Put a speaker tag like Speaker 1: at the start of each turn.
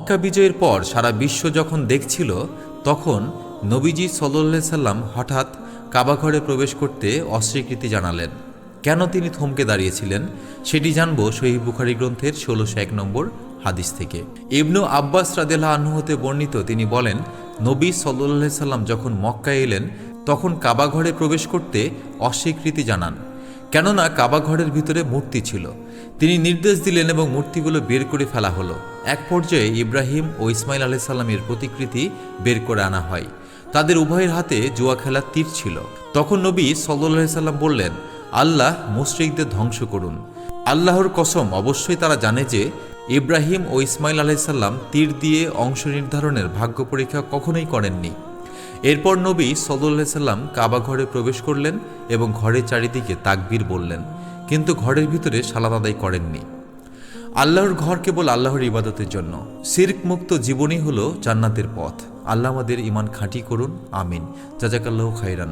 Speaker 1: মক্কা বিজয়ের পর সারা বিশ্ব যখন দেখছিল, তখন নবীজি সাল্লাল্লাহু আলাইহি সাল্লাম হঠাৎ কাবাঘরে প্রবেশ করতে অস্বীকৃতি জানালেন। কেন তিনি থমকে দাঁড়িয়েছিলেন সেটি জানব সহিহ বুখারী গ্রন্থের ১৬০১ নম্বর হাদিস থেকে। ইবনু আব্বাস রাদিয়াল্লাহু আনহু হতে বর্ণিত, তিনি বলেন, নবী সাল্লাল্লাহু আলাইহি সাল্লাম যখন মক্কায় এলেন তখন কাবাঘরে প্রবেশ করতে অস্বীকৃতি জানান, কেননা কাবাঘরের ভিতরে মূর্তি ছিল। তিনি নির্দেশ দিলেন এবং মূর্তিগুলো বের করে ফেলা হলো। এক পর্যায়ে ইব্রাহিম ও ইসমাইল আলাইহিস সালামের প্রতিকৃতি বের করে আনা হয়। তাদের উভয়ের হাতে জুয়া খেলার তীর ছিল। তখন নবী সাল্লাল্লাহু আলাইহি সাল্লাম বললেন, আল্লাহ মুশরিকদের ধ্বংস করুন। আল্লাহর কসম, অবশ্যই তারা জানে যে ইব্রাহিম ও ইসমাইল আলাইহিস সালাম তীর দিয়ে অংশ নির্ধারণের ভাগ্য পরীক্ষা কখনোই করেননি। এরপর নবী সাল্লাল্লাহু আলাইহি সাল্লাম কাবা ঘরে প্রবেশ করলেন এবং ঘরের চারিদিকে তাকবীর বললেন, কিন্তু ঘরের ভিতরে সালাত আদায় করেননি। আল্লাহর ঘর কেবল আল্লাহর ইবাদতের জন্য। শিরক মুক্ত জীবনই হলো জান্নাতের পথ। আল্লাহ আমাদের ঈমান খাঁটি করুন, আমিন। জাযাকাল্লাহু খাইরান।